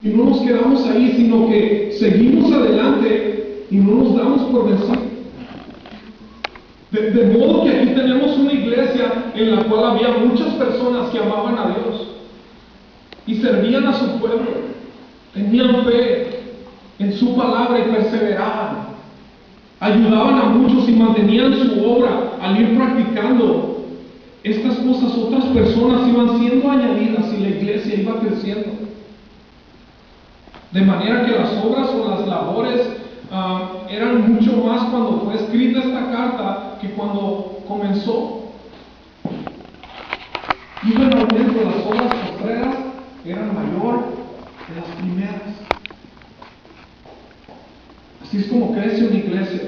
Y no nos quedamos ahí, sino que seguimos adelante y no nos damos por vencidos. De modo que aquí tenemos una iglesia en la cual había muchas personas que amaban a Dios y servían a su pueblo, tenían fe en su palabra y perseveraban, ayudaban a muchos y mantenían su obra. Al ir practicando estas cosas, otras personas iban siendo añadidas y la iglesia iba creciendo. De manera que las obras o las labores eran mucho más cuando fue escrita esta carta que cuando comenzó. Iba en aumento, las obras postreras eran mayor que las primeras. Así es como crece una iglesia,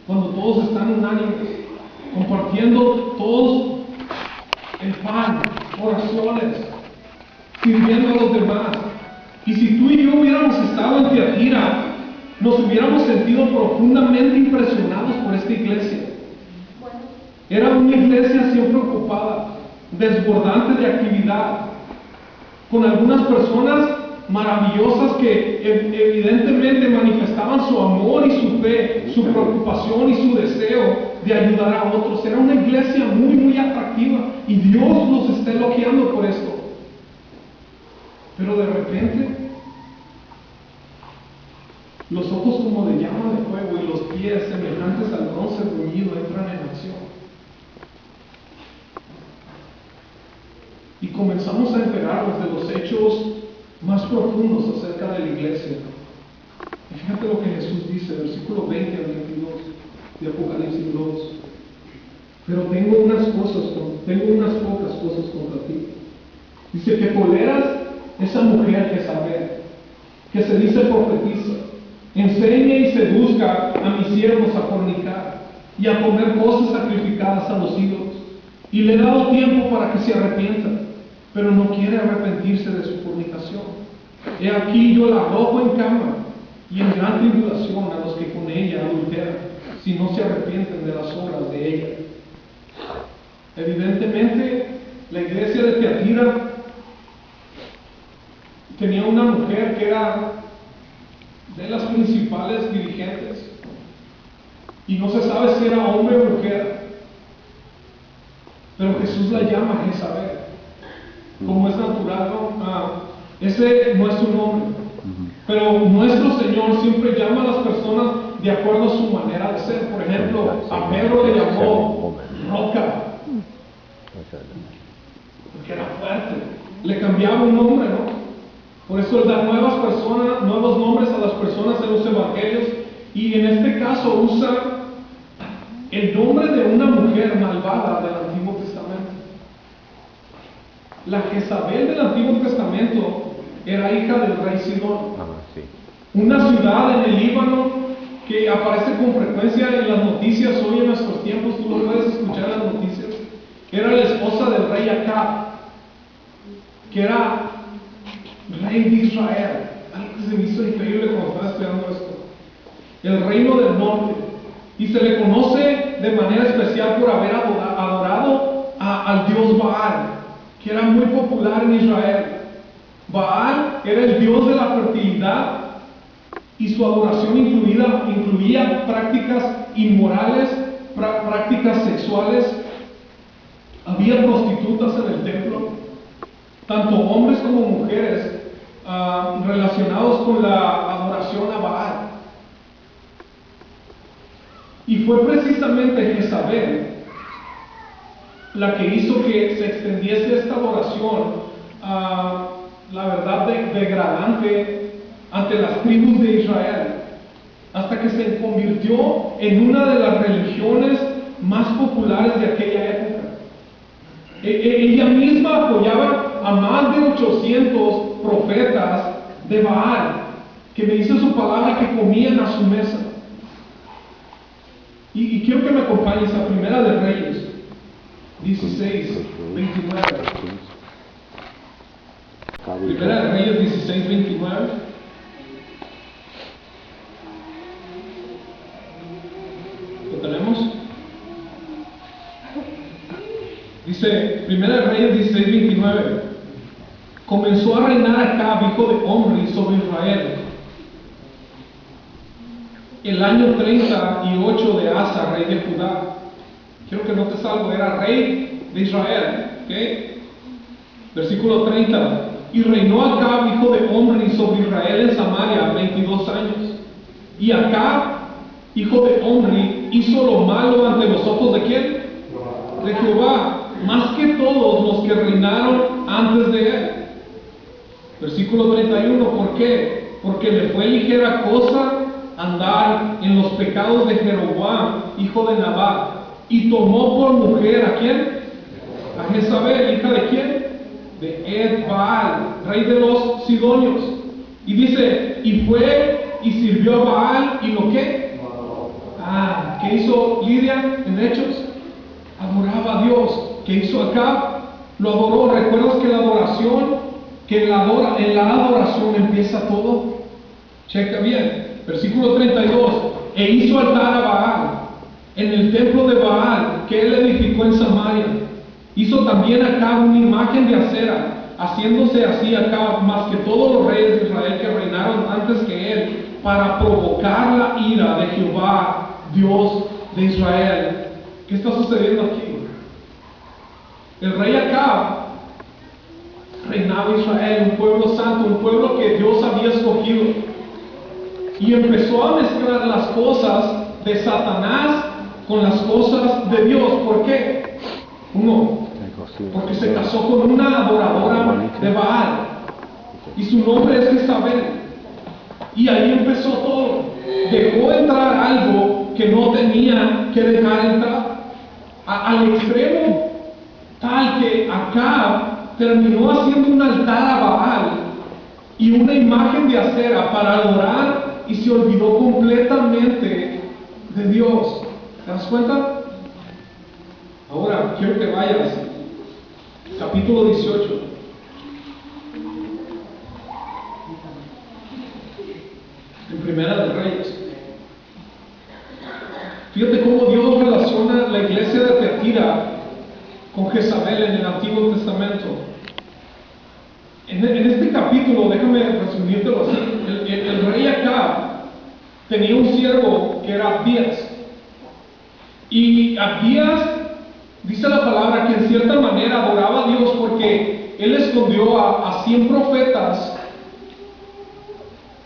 cuando todos están unánimes, compartiendo todos el pan, oraciones, sirviendo a los demás. Y si tú y yo hubiéramos estado en Tiatira, nos hubiéramos sentido profundamente impresionados por esta iglesia. Era una iglesia siempre ocupada, desbordante de actividad, con algunas personas maravillosas que evidentemente manifestaban su amor y su fe, su preocupación y su deseo de ayudar a otros. Era una iglesia muy, muy atractiva y Dios los está elogiando por esto. Pero de repente, los ojos como de llama de fuego y los pies semejantes al bronce bruñido entran en acción. Y comenzamos a enterarnos de los hechos más profundos acerca de la iglesia. Y fíjate lo que Jesús dice, versículo 20 al 22 de Apocalipsis 2. Pero tengo unas pocas cosas contra ti. Dice que toleras esa mujer Jezabel, que se dice profetiza, enseña y seduzca a mis siervos a fornicar y a comer cosas sacrificadas a los ídolos, y le he dado tiempo para que se arrepientan, pero no quiere arrepentirse de su fornicación. He aquí yo la arrojo en cama y en gran tribulación a los que con ella adulteran, si no se arrepienten de las obras de ella. Evidentemente, la iglesia de Tiatira tenía una mujer que era de las principales dirigentes, y no se sabe si era hombre o mujer, pero Jesús la llama Jezabel, como es natural, ¿no? Ese no es su nombre, pero nuestro Señor siempre llama a las personas de acuerdo a su manera de ser. Por ejemplo, a Pedro le llamó Roca, porque era fuerte, le cambiaba un nombre, ¿no? Por eso Él da nuevos nombres a las personas en los evangelios, y en este caso usa el nombre de una mujer malvada del Antiguo Testamento. La Jezabel del Antiguo Testamento era hija del rey Sidón, una ciudad en el Líbano que aparece con frecuencia en las noticias hoy en nuestros tiempos. Tú lo puedes escuchar en las noticias. Era la esposa del rey Acab, que era rey de Israel. Algo que se me hizo increíble cuando estaba estudiando esto. El reino del norte. Y se le conoce de manera especial por haber adorado al dios Baal, que era muy popular en Israel. Baal era el dios de la fertilidad, y su adoración incluía prácticas inmorales, prácticas sexuales. Había prostitutas en el templo, tanto hombres como mujeres, relacionados con la adoración a Baal. Y fue precisamente Jezabel la que hizo que se extendiese esta adoración, la verdad, degradante ante las tribus de Israel, hasta que se convirtió en una de las religiones más populares de aquella época. Ella misma apoyaba a más de 800 profetas de Baal, que me dice su palabra que comían a su mesa. Y quiero que me acompañes a Primera de Reyes 16, 29. Primera de Reyes 16, 29. ¿Lo tenemos? Dice Primera de Reyes 16, 29. comenzó a reinar Acab, hijo de Omri, sobre Israel. El año 38 de Asa, rey de Judá. Quiero que notes algo, era rey de Israel. ¿Okay? Versículo 30. Y reinó Acab, hijo de Omri, sobre Israel en Samaria 22 años. Y Acab, hijo de Omri, hizo lo malo ante los ojos de ¿quién? De Jehová, más que todos los que reinaron antes de él. Versículo 31. ¿Por qué? Porque le fue ligera cosa andar en los pecados de Jeroboam, hijo de Nabat, y tomó por mujer ¿a quién? A Jezabel, hija de quién? De Ed-Baal, rey de los Sidonios. Y dice, y fue y sirvió a Baal, ¿y lo qué? ¿Qué hizo Lidia en Hechos? Adoraba a Dios. ¿Qué hizo acá? Lo adoró. ¿Recuerdas que la adoración, en la adoración empieza todo? Checa bien. Versículo 32. E hizo altar a Baal en el templo de Baal que él edificó en Samaria. Hizo también acá una imagen de acera, haciéndose así acá más que todos los reyes de Israel que reinaron antes que él, para provocar la ira de Jehová, Dios de Israel. ¿Qué está sucediendo aquí? El rey Acab reinaba Israel, un pueblo santo, un pueblo que Dios había escogido, y empezó a mezclar las cosas de Satanás con las cosas de Dios. ¿Por qué? Uno, porque se casó con una adoradora de Baal y su nombre es Jezabel, y ahí empezó todo. Dejó entrar algo que no tenía que dejar entrar, al extremo tal que Acab terminó haciendo un altar a Baal y una imagen de acera para adorar, y se olvidó completamente de Dios. ¿Te das cuenta? Ahora quiero que vayas capítulo 18. En Primera de Reyes. Fíjate cómo Dios relaciona la iglesia de Teatira con Jezabel en el Antiguo Testamento. En este capítulo, déjame resumírtelo así. El rey Acab tenía un siervo que era Abías. Y Abías, dice la palabra, que en cierta manera adoraba a Dios porque él escondió a 100 profetas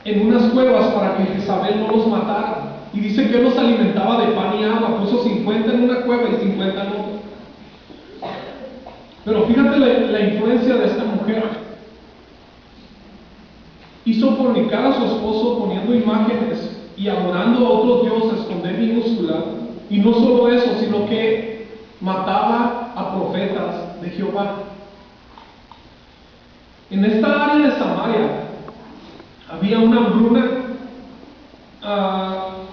en unas cuevas para que Jezabel no los matara. Y dice que él los alimentaba de pan y agua. Puso 50 en una cueva y 50 en otra. Pero fíjate la influencia de esta mujer. Hizo fornicar a su esposo poniendo imágenes y adorando a otros dioses con D minúscula. Y no solo eso, sino que mataba a profetas de Jehová. En esta área de Samaria había una hambruna,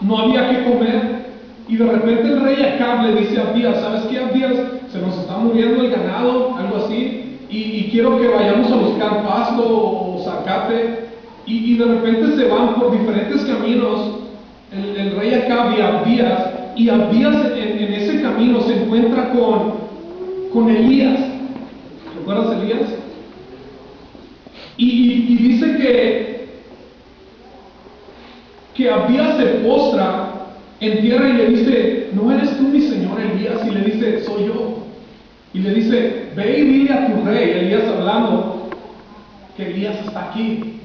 no había que comer, y de repente el rey Acab le dice a Abías: ¿sabes qué, Abías? Se nos está muriendo el ganado, algo así, y quiero que vayamos a buscar pasto o zacate. Y de repente se van por diferentes caminos el rey Acab y Abías en ese camino se encuentra con Elías. ¿Recuerdas Elías? Y dice que Abías se postra en tierra y le dice: ¿no eres tú mi señor Elías? Y le dice: soy yo. Y le dice: ve y dile a tu rey, Elías hablando, que Elías está aquí.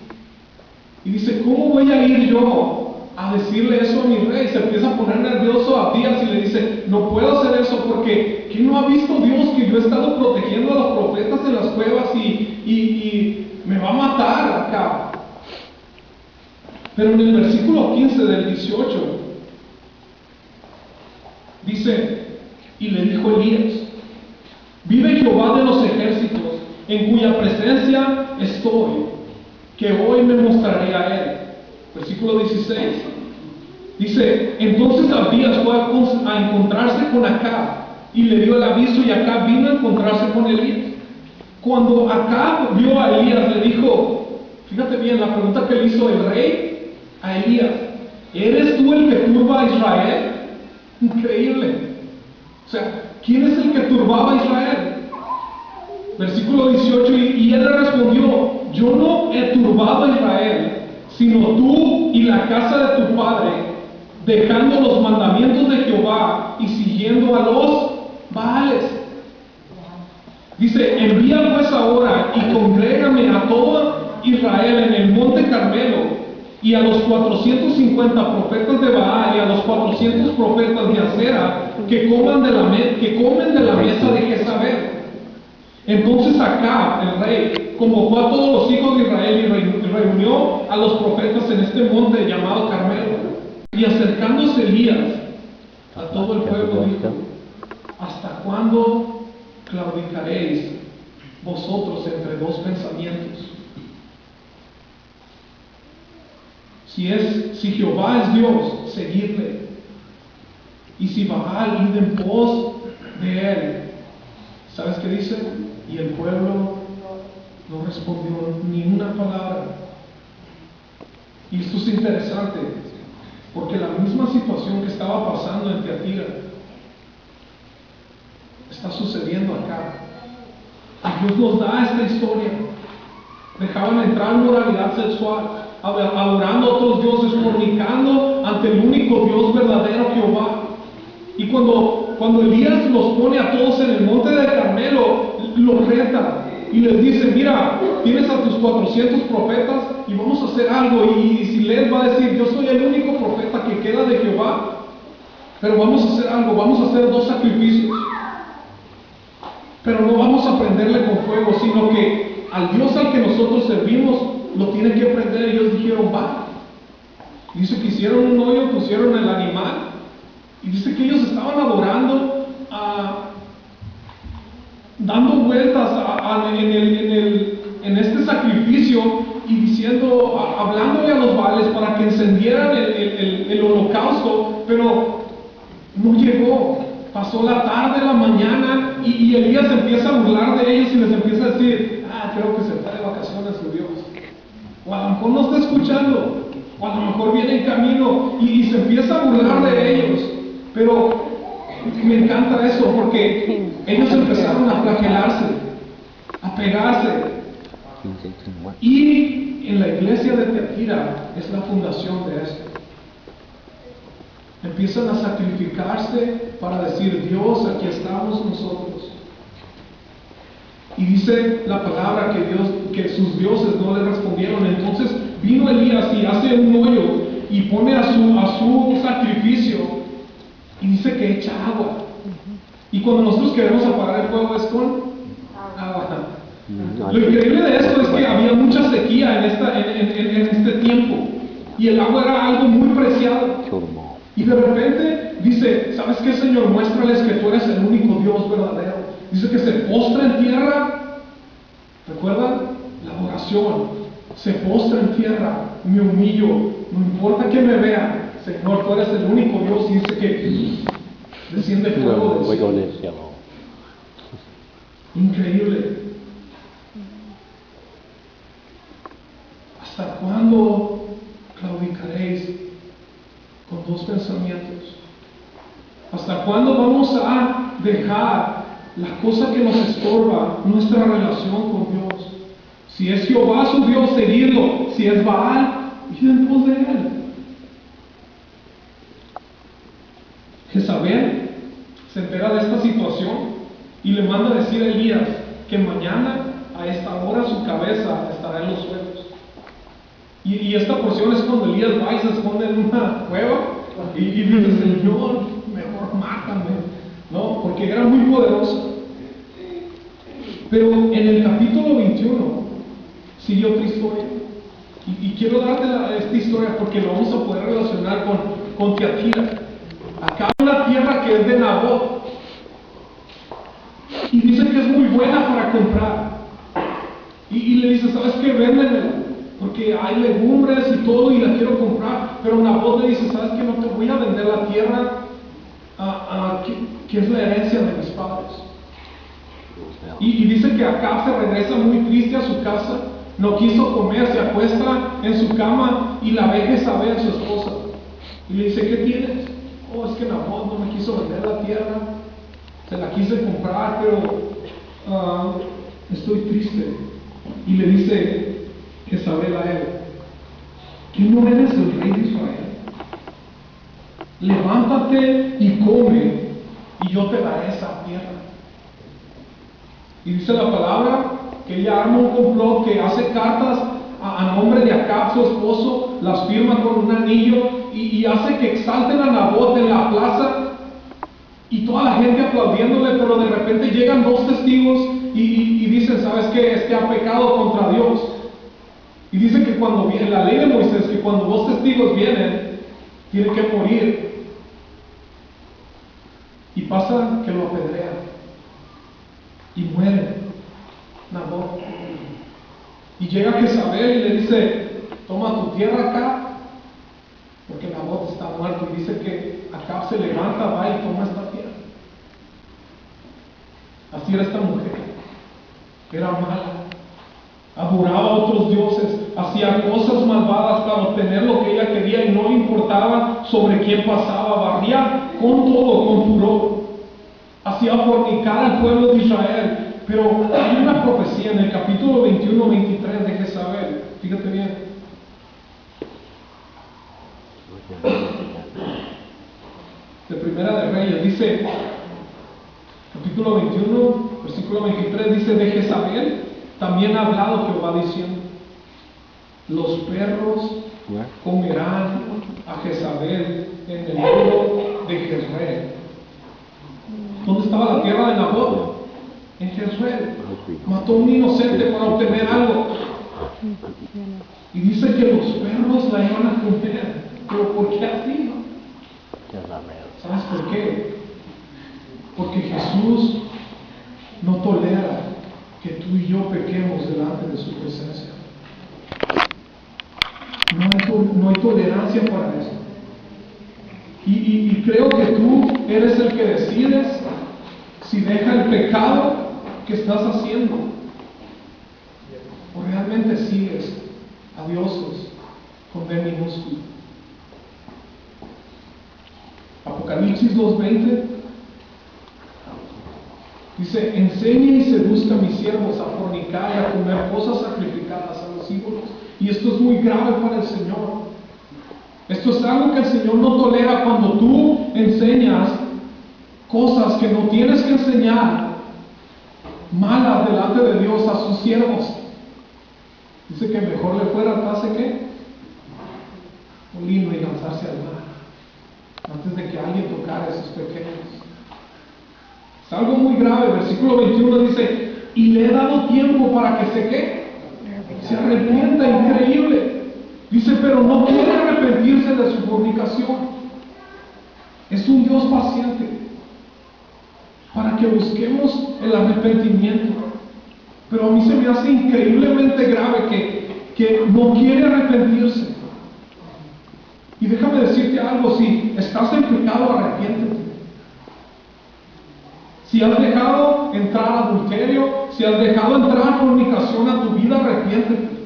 Y dice: ¿cómo voy a ir yo a decirle eso a mi rey? Se empieza a poner nervioso a Abías y le dice: no puedo hacer eso porque ¿quién no ha visto Dios que yo he estado protegiendo a los profetas en las cuevas y me va a matar acá? Pero en el versículo 15 del 18 dice: y le dijo Elías: vive Jehová de los ejércitos, en cuya presencia estoy, que hoy me mostraré a él. Versículo 16 dice: entonces Abías fue a encontrarse con Acab y le dio el aviso, y Acab vino a encontrarse con Elías. Cuando Acab vio a Elías, le dijo, fíjate bien la pregunta que le hizo el rey a Elías: ¿eres tú el que turba a Israel? Increíble. O sea, ¿quién es el que turbaba a Israel? Versículo 18, y él le respondió: yo no he turbado a Israel, sino tú y la casa de tu padre, dejando los mandamientos de Jehová y siguiendo a los Baales. Dice: envía pues ahora y congrégame a todo Israel en el monte Carmelo, y a los 450 profetas de Baal y a los 400 profetas de Acera que comen de la mesa de Jezabel. Entonces Acab, el rey, convocó a todos los hijos de Israel y reunió a los profetas en este monte llamado Carmelo. Y acercándose Elías a todo el pueblo dijo: ¿hasta cuándo claudicaréis vosotros entre dos pensamientos? Si Jehová es Dios, seguidle, y si Baal, id en pos de él. ¿Sabes qué dice? Y el pueblo no respondió ni una palabra. Y esto es interesante, porque la misma situación que estaba pasando en Tiatira está sucediendo acá. Y Dios nos da esta historia. Dejaban entrar en moralidad sexual, adorando a otros dioses, fornicando ante el único Dios verdadero, Jehová. Y cuando Elías los pone a todos en el monte de Carmelo, los reta y les dice: mira, tienes a tus 400 profetas y vamos a hacer algo. Y si les va a decir: yo soy el único profeta que queda de Jehová, pero vamos a hacer algo, vamos a hacer 2 sacrificios. Pero no vamos a prenderle con fuego, sino que al Dios al que nosotros servimos lo tienen que prender. Y ellos dijeron: va. Dice que hicieron un hoyo, pusieron el animal, y dice que ellos estaban adorando, dando vueltas en este sacrificio y diciendo, hablándole a los Baales para que encendieran el holocausto, pero no llegó. Pasó la tarde, la mañana, y Elías empieza a burlar de ellos y les empieza a decir: creo que se fue de vacaciones su Dios. O a lo mejor no está escuchando, o a lo mejor viene en camino, y se empieza a burlar de ellos. Pero me encanta eso, porque ellos empezaron a flagelarse, a pegarse. Y en la iglesia de Tiatira es la fundación de esto. Empiezan a sacrificarse para decir: Dios, aquí estamos nosotros. Y dice la palabra que sus dioses no le respondieron. Entonces vino Elías y hace un hoyo y pone a su sacrificio, y dice que echa agua. Y cuando nosotros queremos apagar el fuego es con agua. Lo increíble de esto es que había mucha sequía en este tiempo, y el agua era algo muy preciado. Y de repente dice: ¿sabes qué, Señor? Muéstrales que tú eres el único Dios verdadero. Dice que se postra en tierra. ¿Recuerdan? La oración. Se postra en tierra, me humillo, no importa que me vean, Señor, tú eres el único Dios. Y dice que desciende fuego del cielo. Increíble. ¿Hasta cuándo claudicaréis con 2 pensamientos? ¿Hasta cuándo vamos a dejar la cosa que nos estorba nuestra relación con Dios? Si es Jehová su Dios, seguidlo. Si es Baal, id en pos de él. Jezabel se entera de esta situación y le manda a decir a Elías que mañana a esta hora su cabeza estará en los suelos. Y esta porción es cuando Elías va y se esconde en una cueva y dice: Señor, mejor mátame, ¿no? Porque era muy poderoso. Pero en el capítulo 21 sigue otra historia. Y quiero darte esta historia porque lo vamos a poder relacionar con Tiatira. Acá hay una tierra que es de Nabot, y dice que es muy buena para comprar. Y le dice: ¿sabes qué? Véndemela, porque hay legumbres y todo y la quiero comprar. Pero Nabot le dice: ¿sabes qué? No te voy a vender la tierra que es la herencia de mis padres. Y dice que Acab se regresa muy triste a su casa, no quiso comer, se acuesta en su cama y la ve Jezabel, su esposa, y le dice: ¿qué tienes? Oh, es que Nabot no me quiso vender la tierra, se la quise comprar, pero estoy triste. Y le dice Jezabel a él, ¿que no eres el rey de Israel? Levántate y come, y yo te daré esa tierra. Y dice la palabra que ella arma un complot, que hace cartas a nombre de Acab, su esposo, las firma con un anillo y hace que exalten a Nabot en la plaza y toda la gente aplaudiéndole, pero de repente llegan dos testigos y dicen, ¿sabes qué? Es que ha pecado contra Dios. Y dice que cuando viene la ley de Moisés, que cuando dos testigos vienen, tiene que morir. Y pasa que lo apedrean y muere Nabot. Y llega Jezabel y le dice, toma tu tierra acá, porque Nabot está muerto. Y dice que Acab se levanta, va y toma esta tierra. Así era esta mujer. Era mala, adoraba a otros dioses, hacía cosas malvadas para obtener lo que ella quería y no le importaba sobre quién pasaba, barría con todo, con furor. Hacía fornicar al pueblo de Israel. Pero hay una profecía en el capítulo 21-23 de Jezabel. Fíjate bien. De Primera de Reyes, dice, capítulo 21, versículo 23, dice, de Jezabel también ha hablado Jehová diciendo, los perros comerán a Jezabel en el muro de Jezreel. ¿Dónde estaba la tierra de Nabot? En Jezreel. Mató a un inocente para obtener algo. Y dice que los perros la iban a comer. ¿Pero por qué así? ¿Sabes por qué? Porque Jesús no tolera que tú y yo pequemos delante de su presencia. No hay tolerancia para eso. Y creo que tú eres el que decides si deja el pecado que estás haciendo o realmente sigues a dioses con B minúsculo. Apocalipsis 2:20 dice, enseña y seduzca a mis siervos a fornicar y a comer cosas sacrificadas a los ídolos. Y esto es muy grave para el Señor. Esto es algo que el Señor no tolera cuando tú enseñas cosas que no tienes que enseñar, malas delante de Dios a sus siervos. Dice que mejor le fuera atarse que molino y lanzarse al mar antes de que alguien tocara a esos pequeños. Es algo muy grave. Versículo 21 dice, y le he dado tiempo para que se arrepienta. Increíble. Dice, pero no quiere arrepentirse de su fornicación. Es un Dios paciente para que busquemos el arrepentimiento. Pero a mí se me hace increíblemente grave que no quiere arrepentirse. Y déjame decirte algo, si estás en pecado, arrepiéntete. Si has dejado entrar adulterio, si has dejado entrar fornicación a tu vida, arrepiéntete.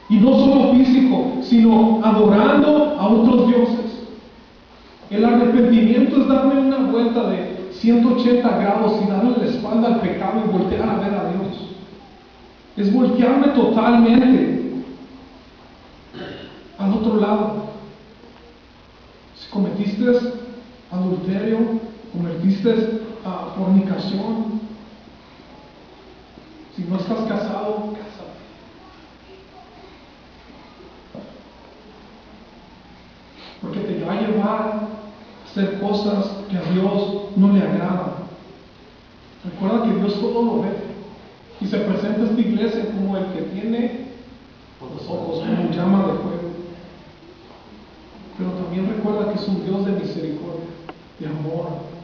Y no solo físico, sino adorando a otros dioses. El arrepentimiento es darme una vuelta de 180 grados y darle la espalda al pecado y voltear a ver a Dios. Es voltearme totalmente al otro lado. Si cometiste adulterio, cometiste fornicación, si no estás casado, cásate. Porque te va a llevar a hacer cosas que a Dios no le agradan. Recuerda que Dios todo lo ve. Y se presenta esta iglesia como el que tiene los ojos como llama de fuego. Pero también recuerda que es un Dios de misericordia, de amor.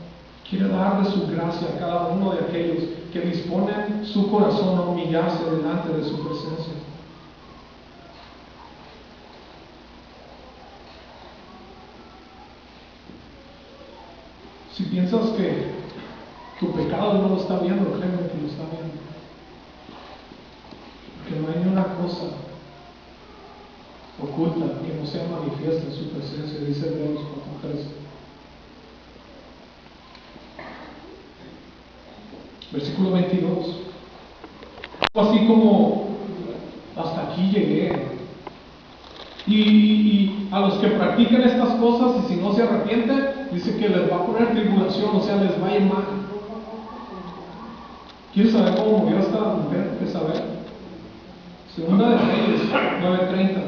Quiere dar de su gracia a cada uno de aquellos que disponen su corazón a humillarse delante de su presencia. Si piensas que tu pecado no lo está viendo, créeme que lo está viendo. Porque no hay ni una cosa oculta que no sea manifiesta en su presencia, dice Hebreos 4:13. Versículo 22. así como, hasta aquí llegué. Y a los que practican estas cosas, y si no se arrepienten, dice que les va a poner tribulación, o sea, les va a ir mal. ¿Quieres saber cómo murió esta mujer? ¿Quieres saber? Segunda de Reyes 9:30.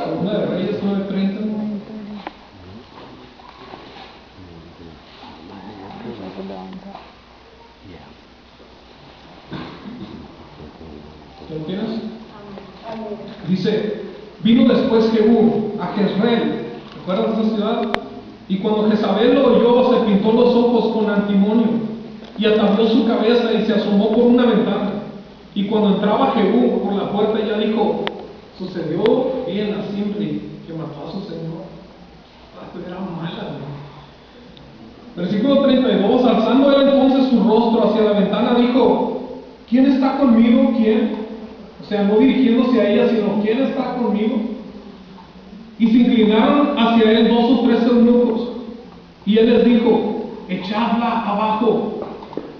Segunda de Reyes 9:30. ¿Te lo tienes? Dice, vino después Jehú a Jezreel, ¿recuerdas esa ciudad? Y cuando Jezabel lo oyó, se pintó los ojos con antimonio y atavió su cabeza y se asomó por una ventana. Y cuando entraba Jehú por la puerta, ella dijo, sucedió bien a Simri, que mató a su señor. Era mala, ¿no? Versículo 32, alzando él entonces su rostro hacia la ventana, dijo, ¿quién está conmigo? ¿Quién? O sea, no dirigiéndose a ella, sino ¿quién está conmigo? Y se inclinaron hacia él 2 o 3 eunucos, y él les dijo, echadla abajo.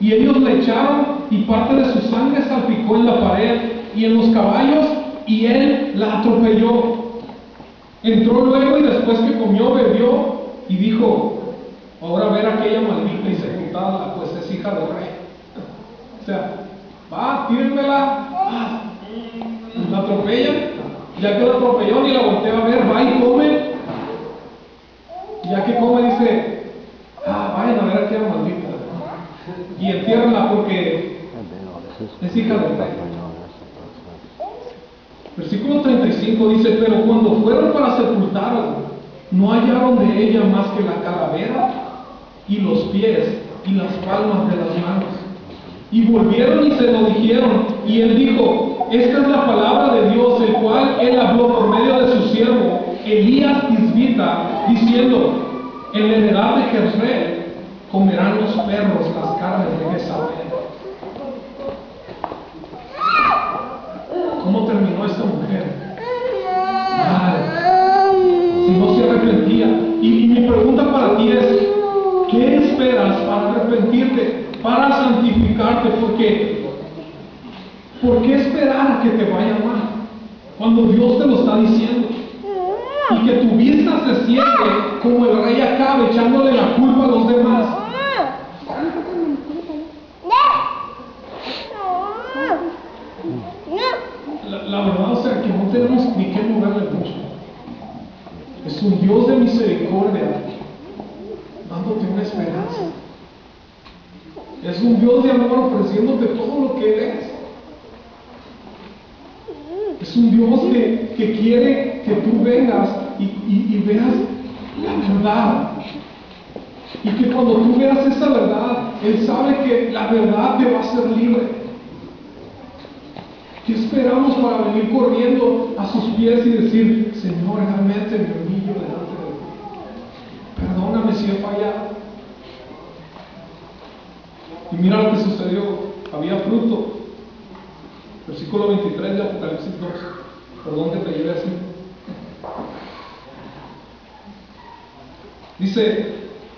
Y ellos la echaron, y parte de su sangre salpicó en la pared y en los caballos, y él la atropelló. Entró luego, y después que comió, bebió, y dijo, ahora ver a aquella maldita y sepultada, pues es hija del rey. O sea, va, tírenmela, la atropella, ya que la atropelló ni la voltea a ver, va y come, ya que come dice, vayan a ver a aquella maldita, y entiérrenla porque es hija del rey. Versículo 35 dice, pero cuando fueron para sepultarla, no hallaron de ella más que la calavera y los pies y las palmas de las manos. Y volvieron y se lo dijeron, y él dijo, esta es la palabra de Dios, el cual él habló por medio de su siervo Elías Tisbita, diciendo, en la heredad de Jezreel comerán los perros las carnes de Jezabel. ¿Cómo terminó esta mujer? Si no se arrepentía. Y mi pregunta para ti es, ¿qué esperas para arrepentirte, para santificarte? Porque, ¿por qué esperar que te vaya mal cuando Dios te lo está diciendo? Y que tu vista se cierre como el rey Acab, echándole la culpa a los demás. La verdad, o sea, que no tenemos ni que moverle mucho. Es un Dios de misericordia, dándote una esperanza. Es un Dios de amor ofreciéndote todo lo que Él es. Es un Dios que quiere que tú vengas y veas la verdad. Y que cuando tú veas esa verdad, Él sabe que la verdad te va a hacer libre. ¿Qué esperamos para venir corriendo a sus pies y decir, Señor, realmente me humillo delante de ti? Perdóname si he fallado. Y mira lo que sucedió. Había fruto. Versículo 23 de Apocalipsis 2. Perdón que te lleve así. Dice,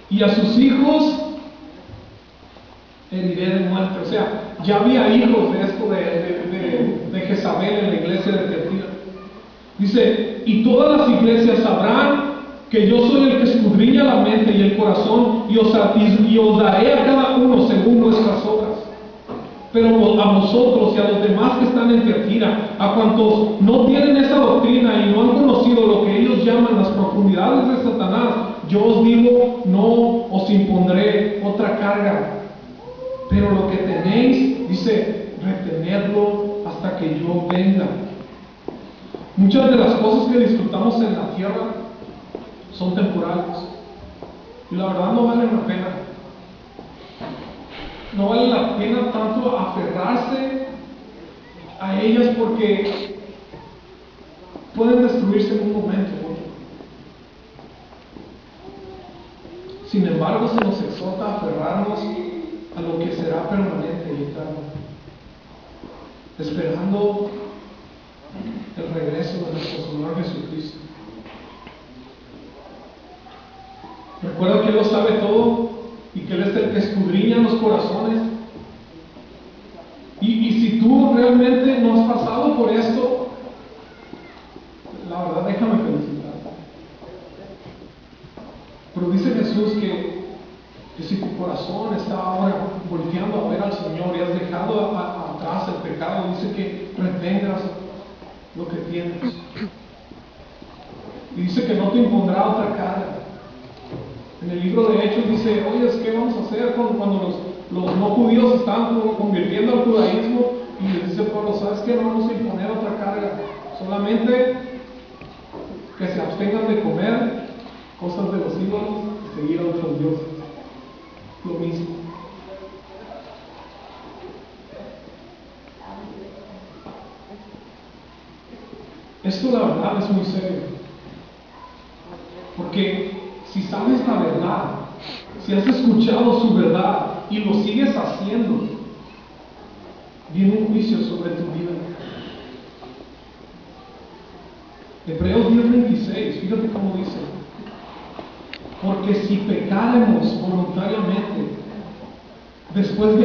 y a sus hijos heriré de muerte. O sea, ya había hijos de esto de Jezabel en la iglesia de Tiatira. Dice, y todas las iglesias sabrán que yo soy el que escudriña la mente y el corazón, y os daré a cada uno según nuestras obras. Pero a vosotros y a los demás que están en Tiatira, a cuantos no tienen esa doctrina y no han conocido lo que ellos llaman las profundidades de Satanás, yo os digo, no os impondré otra carga. Pero lo que tenéis, dice, retenedlo hasta que yo venga. Muchas de las cosas que disfrutamos en la tierra son temporales. Y la verdad no valen la pena. No vale la pena tanto aferrarse a ellas porque pueden destruirse en un momento. Sin embargo, se nos exhorta a aferrarnos a lo que será permanente y eterno, esperando el regreso de nuestro Señor Jesucristo. Recuerda que Él lo sabe todo y que Él es el que escudriña los corazones. Y si tú realmente no has pasado por esto, la verdad, déjame felicitarte. Pero dice Jesús que si tu corazón está ahora volteando a ver al Señor y has dejado atrás el pecado, dice que retengas lo que tienes. Y dice que no te impondrá otra carga. En el libro de Hechos dice, oye, ¿qué vamos a hacer cuando los no judíos están convirtiendo al judaísmo? Y les dice Pablo, ¿sabes qué? No vamos a imponer otra carga. Solamente que se abstengan de comer cosas de los ídolos y seguir a otros dioses. Lo mismo. Esto la verdad es muy serio. Porque si sabes la verdad, si has escuchado su verdad y lo sigues haciendo, viene un juicio sobre tu vida. Hebreos 10:26, fíjate cómo dice: porque si pecáremos voluntariamente, después de